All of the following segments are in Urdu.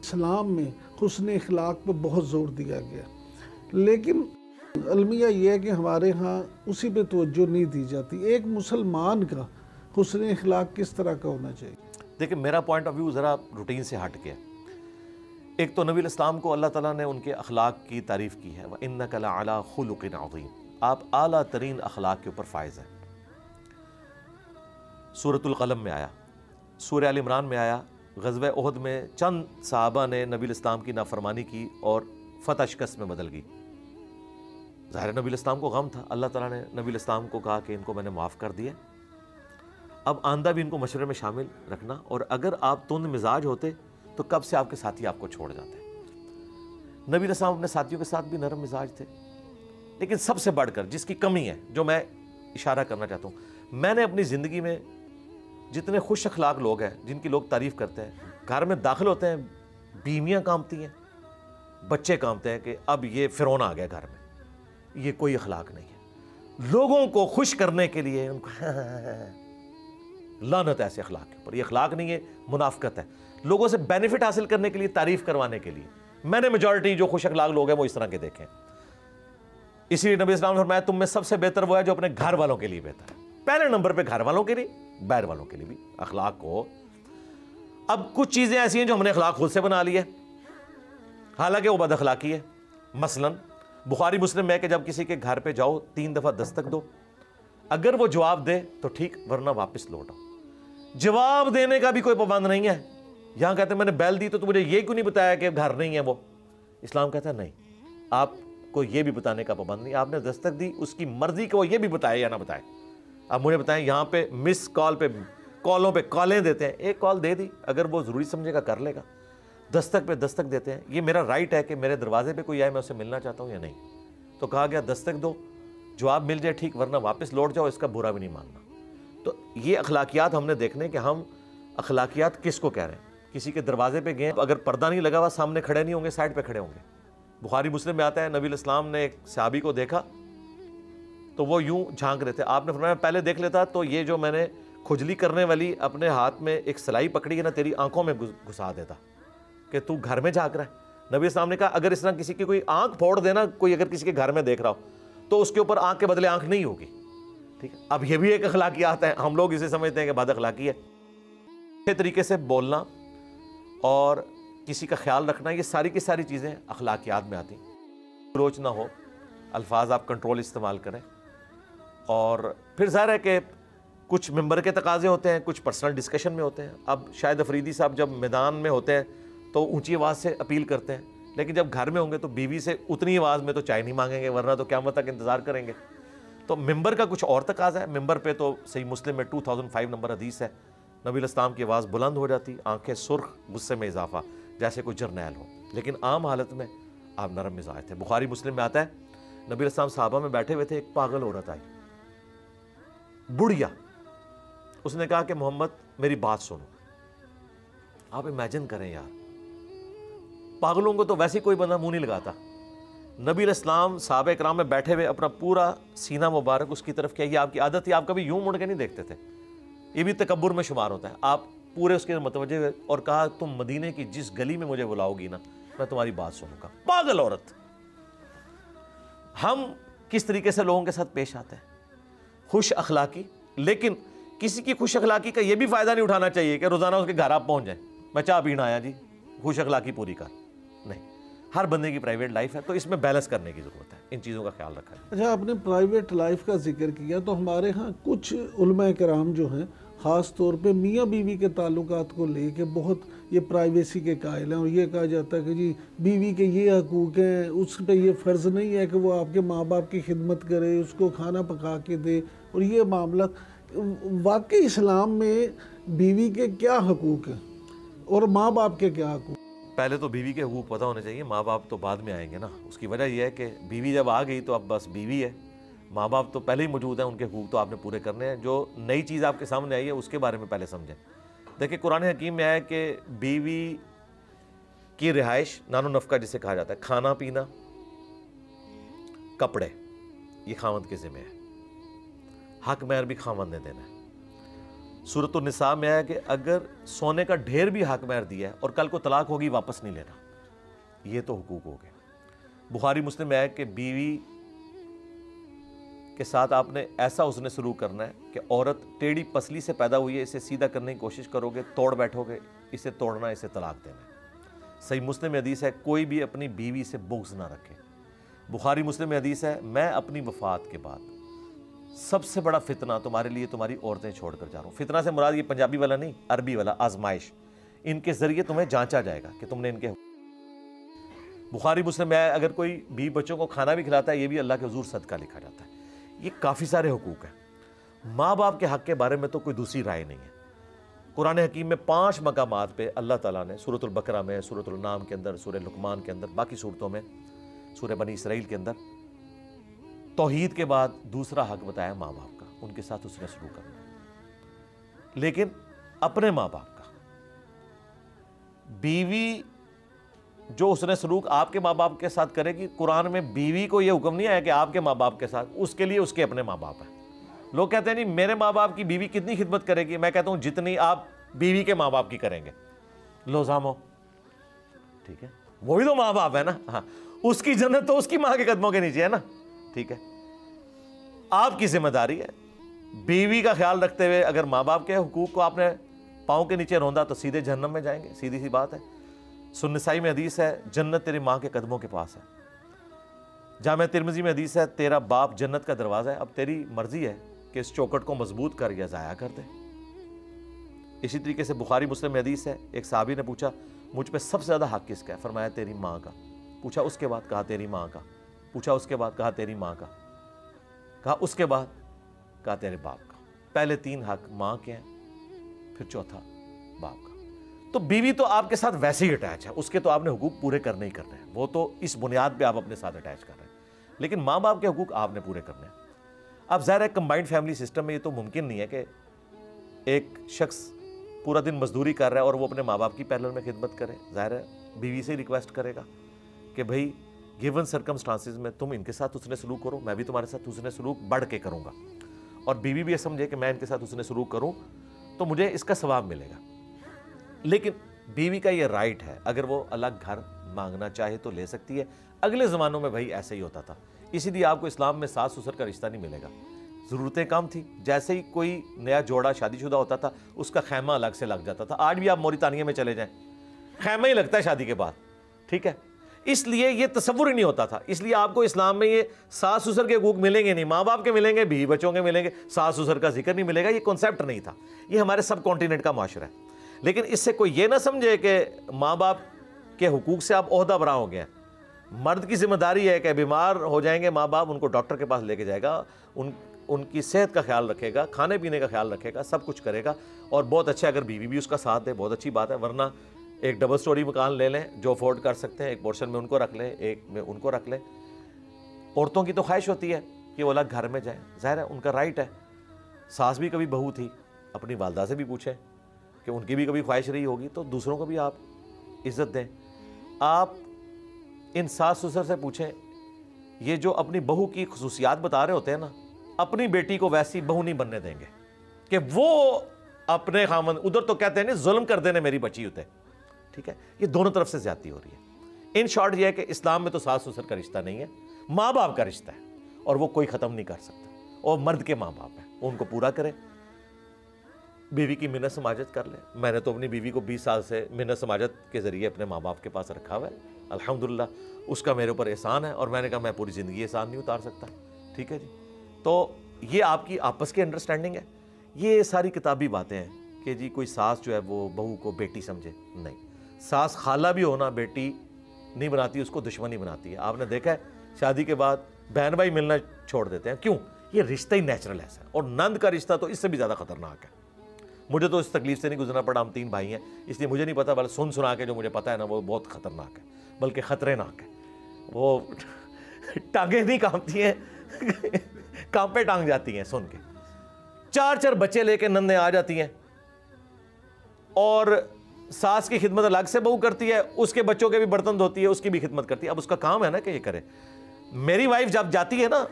اسلام میں حسن اخلاق پہ بہت زور دیا گیا، لیکن المیہ یہ ہے کہ ہمارے ہاں اسی پہ توجہ نہیں دی جاتی۔ ایک مسلمان کا حسن اخلاق کس طرح کا ہونا چاہیے؟ دیکھیں میرا پوائنٹ آف ویو ذرا روٹین سے ہٹ کے ہے۔ ایک تو نبی الاسلام کو اللہ تعالیٰ نے ان کے اخلاق کی تعریف کی ہے، وَإِنَّكَ لَعَلَىٰ خُلُقٍ عَظِيمٍ، آپ اعلیٰ ترین اخلاق کے اوپر فائز ہیں۔ سورۃ القلم میں آیا، سورہ آل عمران میں آیا، غزوہ احد میں چند صحابہ نے نبی الاسلام کی نافرمانی کی اور فتح شکست میں بدل گئی۔ ظاہر نبی الاسلام کو غم تھا، اللہ تعالیٰ نے نبی الاسلام کو کہا کہ ان کو میں نے معاف کر دیا، اب آندہ بھی ان کو مشورے میں شامل رکھنا، اور اگر آپ تند مزاج ہوتے تو کب سے آپ کے ساتھی آپ کو چھوڑ جاتے۔ نبی الاسلام اپنے ساتھیوں کے ساتھ بھی نرم مزاج تھے، لیکن سب سے بڑھ کر جس کی کمی ہے، جو میں اشارہ کرنا چاہتا ہوں، میں نے اپنی زندگی میں جتنے خوش اخلاق لوگ ہیں جن کی لوگ تعریف کرتے ہیں، گھر میں داخل ہوتے ہیں بیویاں کانپتی ہیں، بچے کانپتے ہیں کہ اب یہ فرعون آ گیا گھر میں، یہ کوئی اخلاق نہیں ہے۔ لوگوں کو خوش کرنے کے لیے ان کو لعنت ایسے اخلاق کے اوپر، یہ اخلاق نہیں ہے، منافقت ہے۔ لوگوں سے بینیفٹ حاصل کرنے کے لیے، تعریف کروانے کے لیے، میں نے میجورٹی جو خوش اخلاق لوگ ہیں وہ اس طرح کے دیکھیں۔ اسی لیے نبی اسلام نے فرمایا تم میں سب سے بہتر وہ ہے جو اپنے گھر والوں کے لیے بہتر ہے۔ پہلے نمبر پہ گھر والوں کے لیے، باہر والوں کے لیے بھی اخلاق کو۔ اب کچھ چیزیں ایسی ہیں جو ہم نے اخلاق خود سے بنا لی ہے، حالانکہ وہ بد اخلاقی ہے۔ مثلا بخاری مسلم میں کہ جب کسی کے گھر پہ جاؤ 3 دفعہ دستک دو، اگر وہ جواب دے تو ٹھیک، ورنہ واپس لوٹ آؤ۔ جواب دینے کا بھی کوئی پابند نہیں ہے۔ یہاں کہتے ہیں میں نے بیل دی تو مجھے یہ کیوں نہیں بتایا کہ گھر نہیں ہے وہ؟ اسلام کہتا ہے نہیں، آپ کو یہ بھی بتانے کا پابند نہیں، آپ نے دستک دی، اس کی مرضی کہ وہ یہ بھی بتائے یا نہ بتائے۔ آپ مجھے بتائیں، یہاں پہ مس کال پہ کالوں پہ کالیں دیتے ہیں، ایک کال دے دی، اگر وہ ضروری سمجھے گا کر لے گا۔ دستک پہ دستک دیتے ہیں، یہ میرا رائٹ ہے کہ میرے دروازے پہ کوئی آئے میں اسے ملنا چاہتا ہوں یا نہیں، تو کہا گیا دستک دو، جواب مل جائے ٹھیک، ورنہ واپس لوٹ جاؤ، اس کا برا بھی نہیں ماننا۔ تو یہ اخلاقیات ہم نے دیکھنے کہ ہم اخلاقیات کس کو کہہ رہے ہیں۔ کسی کے دروازے پہ گئے، اگر پردہ نہیں لگا ہوا، سامنے کھڑے نہیں ہوں گے، سائڈ پہ کھڑے ہوں گے۔ بخاری مسلم میں آتا ہے نبی الاسلام نے ایک صحابی کو دیکھا تو وہ یوں جھانک رہے تھے، آپ نے فرمایا پہلے دیکھ لیتا تو یہ جو میں نے کھجلی کرنے والی اپنے ہاتھ میں ایک سلائی پکڑی ہے نا، تیری آنکھوں میں گھسا دیتا کہ تو گھر میں جھانک رہا ہے۔ نبی الاسلام نے کہا اگر اس طرح کسی کی کوئی آنکھ پھوڑ دینا، کوئی اگر کسی کے گھر میں دیکھ رہا ہو تو اس کے اوپر آنکھ کے بدلے آنکھ نہیں ہوگی، ٹھیک ہے۔ اب یہ بھی ایک اخلاقیات ہے، ہم لوگ اسے سمجھتے ہیں کہ بد اخلاقی ہے۔ اچھے طریقے سے بولنا اور کسی کا خیال رکھنا، یہ ساری کی ساری چیزیں اخلاقیات میں آتی ہیں۔ روچ نہ ہو، الفاظ آپ کنٹرول استعمال کریں، اور پھر ظاہر ہے کہ کچھ ممبر کے تقاضے ہوتے ہیں، کچھ پرسنل ڈسکشن میں ہوتے ہیں۔ اب شاید افریدی صاحب جب میدان میں ہوتے ہیں تو اونچی آواز سے اپیل کرتے ہیں، لیکن جب گھر میں ہوں گے تو بیوی سے اتنی آواز میں تو چائے نہیں مانگیں گے، ورنہ تو قیامت تک انتظار کریں گے۔ تو ممبر کا کچھ اور تقاضا ہے۔ ممبر پہ تو صحیح مسلم میں 2005 نمبر حدیث ہے، نبی الاسلام کی آواز بلند ہو جاتی، آنکھیں سرخ، غصے میں اضافہ، جیسے کوئی جرنیل ہو، لیکن عام حالت میں آپ نرم مزاج تھے۔ بخاری مسلم میں آتا ہے نبی الاسلام صحابہ میں بیٹھے ہوئے تھے، ایک پاگل عورت آئی، بڑھیا، اس نے کہا کہ محمد میری بات سنو۔ آپ امیجن کریں یار، پاگلوں کو تو ویسے کوئی بندہ منہ نہیں لگاتا۔ نبی الاسلام صحابہ کرام میں بیٹھے ہوئے اپنا پورا سینہ مبارک اس کی طرف کیا، یہ آپ کی عادت تھی، آپ کبھی یوں مڑ کے نہیں دیکھتے تھے، یہ بھی تکبر میں شمار ہوتا ہے۔ آپ پورے اس کے متوجہ ہوئے اور کہا تم مدینے کی جس گلی میں مجھے بلاؤ گی نا، میں تمہاری بات سنوں گا۔ پاگل عورت۔ ہم کس طریقے سے لوگوں کے ساتھ پیش آتے ہیں؟ خوش اخلاقی، لیکن کسی کی خوش اخلاقی کا یہ بھی فائدہ نہیں اٹھانا چاہیے کہ روزانہ اس کے گھر آپ پہنچ جائیں، میں چائے پینا آیا جی، خوش اخلاقی پوری کر، نہیں۔ ہر بندے کی پرائیویٹ لائف ہے، تو اس میں بیلنس کرنے کی ضرورت ہے، ان چیزوں کا خیال رکھا ہے۔ اچھا، آپ نے پرائیویٹ لائف کا ذکر کیا، تو ہمارے ہاں کچھ علماء کرام جو ہیں خاص طور پہ میاں بیوی کے تعلقات کو لے کے بہت یہ پرائیویسی کے قائل ہیں، اور یہ کہا جاتا ہے کہ جی بیوی کے یہ حقوق ہیں، اس پہ یہ فرض نہیں ہے کہ وہ آپ کے ماں باپ کی خدمت کرے، اس کو کھانا پکا کے دے، اور یہ معاملات واقعی اسلام میں بیوی کے کیا حقوق ہیں اور ماں باپ کے کیا حقوق؟ پہلے تو بیوی کے حقوق پتہ ہونے چاہیے، ماں باپ تو بعد میں آئیں گے نا۔ اس کی وجہ یہ ہے کہ بیوی جب آ گئی تو اب بس بیوی ہے، ماں باپ تو پہلے ہی موجود ہیں، ان کے حقوق تو آپ نے پورے کرنے ہیں۔ جو نئی چیز آپ کے سامنے آئی ہے اس کے بارے میں پہلے سمجھیں۔ دیکھیں قرآن حکیم میں آیا کہ بیوی کی رہائش، نان و نفقہ جسے کہا جاتا ہے، کھانا پینا، کپڑے، یہ خاوند کے ذمہ ہے، حق مہر بھی خاوند نے دینا ہے۔ سورۃ النساء میں ہے کہ اگر سونے کا ڈھیر بھی حق مہر دیا ہے اور کل کو طلاق ہوگی واپس نہیں لینا، یہ تو حقوق ہو گئے۔ بخاری مسلم میں ہے کہ بیوی کے ساتھ آپ نے ایسا حسن سلوک کرنا ہے کہ عورت ٹیڑھی پسلی سے پیدا ہوئی ہے، اسے سیدھا کرنے کی کوشش کرو گے، توڑ بیٹھو گے، اسے توڑنا، اسے طلاق دینا ہے۔ صحیح مسلم میں حدیث ہے کوئی بھی اپنی بیوی سے بغض نہ رکھے۔ بخاری مسلم میں حدیث ہے میں اپنی وفات کے بعد سب سے بڑا فتنہ تمہارے لیے تمہاری عورتیں چھوڑ کر جا رہا ہوں۔ فتنہ سے مراد یہ پنجابی والا نہیں، عربی والا، آزمائش۔ ان کے ذریعے تمہیں جانچا جائے گا کہ تم نے ان کے بخاری مسلم میں اگر کوئی بیوی بچوں کو کھانا بھی کھلاتا ہے یہ بھی اللہ کے حضور صدقہ لکھا جاتا ہے۔ یہ کافی سارے حقوق ہیں۔ ماں باپ کے حق کے بارے میں تو کوئی دوسری رائے نہیں ہے۔ قرآن حکیم میں 5 مقامات پہ اللہ تعالیٰ نے سورۃ البقرہ میں، سورۃ الانعام کے اندر، سورہ لقمان کے اندر، باقی صورتوں میں، سورہ بنی اسرائیل کے اندر توحید کے بعد دوسرا حق بتایا ماں باپ کا، ان کے ساتھ اس نے سلوک کرنا۔ لیکن اپنے ماں باپ کا، بیوی جو اس نے سلوک آپ کے ماں باپ کے ساتھ کرے گی، قرآن میں بیوی کو یہ حکم نہیں آیا کہ آپ کے ماں باپ کے ساتھ، اس کے لیے اس کے اپنے ماں باپ ہیں۔ لوگ کہتے ہیں نہیں میرے ماں باپ کی بیوی کتنی خدمت کرے گی، میں کہتا ہوں جتنی آپ بیوی کے ماں باپ کی کریں گے۔ لوزامو، ٹھیک ہے، وہ بھی تو ماں باپ ہے نا، ہاں، اس کی جنت تو اس کی ماں کے قدموں کے نیچے ہے نا، ٹھیک ہے۔ آپ کی ذمہ داری ہے بیوی کا خیال رکھتے ہوئے، اگر ماں باپ کے حقوق کو آپ نے پاؤں کے نیچے روندا تو سیدھے جہنم میں جائیں گے، سیدھی سی بات ہے۔ سنن نسائی میں حدیث ہے جنت تیری ماں کے قدموں کے پاس ہے۔ جامع ترمذی میں حدیث ہے تیرا باپ جنت کا دروازہ ہے، اب تیری مرضی ہے کہ اس چوکٹ کو مضبوط کر یا ضائع کر دے۔ اسی طریقے سے بخاری مسلم میں حدیث ہے ایک صحابی نے پوچھا مجھ پہ سب سے زیادہ حق کس کا ہے؟ فرمایا تیری ماں کا۔ پوچھا اس کے بعد؟ کہا تیری ماں کا۔ پوچھا اس کے بعد؟ کہا تیری ماں کا۔ کہا اس کے بعد؟ کہا تیرے باپ کا۔ پہلے 3 حق ماں کے ہیں، پھر چوتھا باپ کا۔ تو بیوی تو آپ کے ساتھ ویسے ہی اٹیچ ہے، اس کے تو آپ نے حقوق پورے کرنے ہی کرنے ہیں، وہ تو اس بنیاد پہ آپ اپنے ساتھ اٹیچ کر رہے ہیں، لیکن ماں باپ کے حقوق آپ نے پورے کرنے ہیں۔ اب ظاہر ہے کمبائنڈ فیملی سسٹم میں یہ تو ممکن نہیں ہے کہ ایک شخص پورا دن مزدوری کر رہا ہے اور وہ اپنے ماں باپ کی پیرلل میں خدمت کرے۔ ظاہر ہے بیوی سے ریکویسٹ کرے گا کہ بھائی گیون سرکمسٹانسز میں تم ان کے ساتھ حسن سلوک کرو، میں بھی تمہارے ساتھ حسن سلوک بڑھ کے کروں گا، اور بیوی بھی یہ سمجھے کہ میں ان کے ساتھ حسن سلوک کروں تو مجھے اس کا ثواب ملے گا۔ لیکن بیوی کا یہ رائٹ ہے، اگر وہ الگ گھر مانگنا چاہے تو لے سکتی ہے۔ اگلے زمانوں میں بھائی ایسے ہی ہوتا تھا، اسی لیے آپ کو اسلام میں ساس سسر کا رشتہ نہیں ملے گا۔ ضرورتیں کم تھی، جیسے ہی کوئی نیا جوڑا شادی شدہ ہوتا تھا اس کا خیمہ الگ سے لگ جاتا تھا۔ آج بھی آپ موریتانیہ میں چلے جائیں خیمہ ہی لگتا ہے شادی کے بعد، ٹھیک ہے۔ اس لیے یہ تصور ہی نہیں ہوتا تھا، اس لیے آپ کو اسلام میں یہ ساس سسر کے حقوق ملیں گے نہیں، ماں باپ کے ملیں گے، بیوی بچوں کے ملیں گے، ساس سسر کا ذکر نہیں ملے گا، یہ کنسیپٹ نہیں تھا۔ یہ ہمارے سب کانٹیننٹ کا معاشرہ ہے۔ لیکن اس سے کوئی یہ نہ سمجھے کہ ماں باپ کے حقوق سے آپ عہدہ برا ہو گئے ہیں۔ مرد کی ذمہ داری ہے کہ بیمار ہو جائیں گے ماں باپ، ان کو ڈاکٹر کے پاس لے کے جائے گا، ان کی صحت کا خیال رکھے گا، کھانے پینے کا خیال رکھے گا، سب کچھ کرے گا، اور بہت اچھا اگر بیوی بھی اس کا ساتھ دے بہت اچھی بات ہے۔ ورنہ ایک ڈبل سٹوری مکان لے لیں جو افورڈ کر سکتے ہیں، ایک پورشن میں ان کو رکھ لیں، ایک میں ان کو رکھ لیں۔ عورتوں کی تو خواہش ہوتی ہے کہ وہ الگ گھر میں جائیں، ظاہر ہے ان کا رائٹ ہے۔ ساس بھی کبھی بہو تھی، اپنی والدہ سے بھی پوچھیں کہ ان کی بھی کبھی خواہش رہی ہوگی، تو دوسروں کو بھی آپ عزت دیں۔ آپ ان ساس سسر سے پوچھیں، یہ جو اپنی بہو کی خصوصیات بتا رہے ہوتے ہیں نا، اپنی بیٹی کو ویسی بہو نہیں بننے دیں گے کہ وہ اپنے خامن، ادھر تو کہتے ہیں ظلم کر دینے میری بچی ہوتے، ٹھیک ہے۔ یہ دونوں طرف سے زیادتی ہو رہی ہے۔ ان شارٹ یہ ہے کہ اسلام میں تو ساس سسر کا رشتہ نہیں ہے، ماں باپ کا رشتہ ہے، اور وہ کوئی ختم نہیں کر سکتا، اور مرد کے ماں باپ ہیں، وہ ان کو پورا کرے۔ بیوی کی منت سماجت کر لے۔ میں نے تو اپنی بیوی کو 20 سال سے منت سماجت کے ذریعے اپنے ماں باپ کے پاس رکھا ہوا ہے، الحمدللہ اس کا میرے اوپر احسان ہے، اور میں نے کہا میں پوری زندگی احسان نہیں اتار سکتا، ٹھیک ہے جی۔ تو یہ آپ کی آپس کی انڈرسٹینڈنگ ہے۔ یہ ساری کتابی باتیں ہیں کہ جی کوئی ساس جو ہے وہ بہو کو بیٹی سمجھے، نہیں، ساس خالہ بھی ہونا بیٹی نہیں بناتی، اس کو دشمنی بناتی ہے۔ آپ نے دیکھا ہے شادی کے بعد بہن بھائی ملنا چھوڑ دیتے ہیں، کیوں؟ یہ رشتہ ہی نیچرل ایسا ہے، اور نند کا رشتہ تو اس سے بھی زیادہ خطرناک ہے۔ مجھے تو اس تکلیف سے نہیں گزرنا پڑا، ہم 3 بھائی ہیں، اس لیے مجھے نہیں پتا، بلکہ سن سنا کے جو مجھے پتا ہے نا وہ بہت خطرناک ہے، بلکہ خطرے ناک ہے۔ وہ ٹانگیں نہیں کانپتی ہیں، کانپے ٹانگ جاتی ہیں سن کے۔ 4 بچے لے کے نندیں آ جاتی ہیں، اور ساس کی خدمت الگ سے بہو کرتی ہے، اس کے بچوں کے بھی برتن دھوتی ہے، اس کی بھی خدمت کرتی ہے۔ اب اس کا کام ہے نا کہ یہ کرے۔ میری وائف جب جاتی ہے نا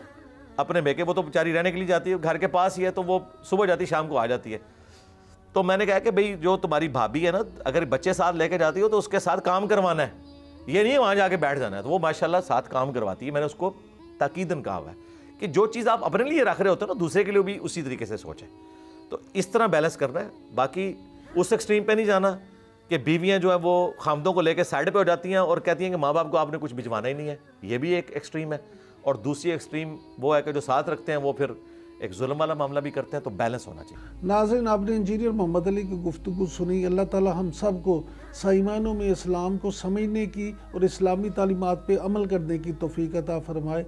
اپنے میکے، وہ تو بیچاری رہنے کے لیے جاتی ہے، گھر کے پاس ہی ہے، تو وہ صبح جاتی شام کو آ جاتی ہے۔ تو میں نے کہا کہ بھئی جو تمہاری بھابھی ہے نا، اگر بچے ساتھ لے کے جاتی ہو تو اس کے ساتھ کام کروانا ہے، یہ نہیں ہے وہاں جا کے بیٹھ جانا ہے. تو وہ ماشاءاللہ ساتھ کام کرواتی ہے. میں نے اس کو تاکیداً کہا ہوا ہے کہ جو چیز آپ اپنے لیے رکھ رہے ہوتے ہیں نا، دوسرے کے لیے بھی اسی طریقے سے سوچیں. تو اس طرح بیلنس کرنا ہے. باقی اس ایکسٹریم پہ نہیں جانا کہ بیویاں جو ہیں وہ خامدوں کو لے کے سائڈ پہ ہو جاتی ہیں اور کہتی ہیں کہ ماں باپ کو آپ نے کچھ بھجوانا ہی نہیں ہے. یہ بھی ایک ایکسٹریم ہے. اور دوسری ایکسٹریم وہ ہے کہ جو ساتھ رکھتے ہیں وہ پھر ایک ظلم والا معاملہ بھی کرتے ہیں. تو بیلنس ہونا چاہیے. ناظرین، آپ نے انجینئر محمد علی کی گفتگو سنی. اللہ تعالی ہم سب کو صحیح معنوں میں اسلام کو سمجھنے کی اور اسلامی تعلیمات پہ عمل کرنے کی توفیق عطا فرمائے.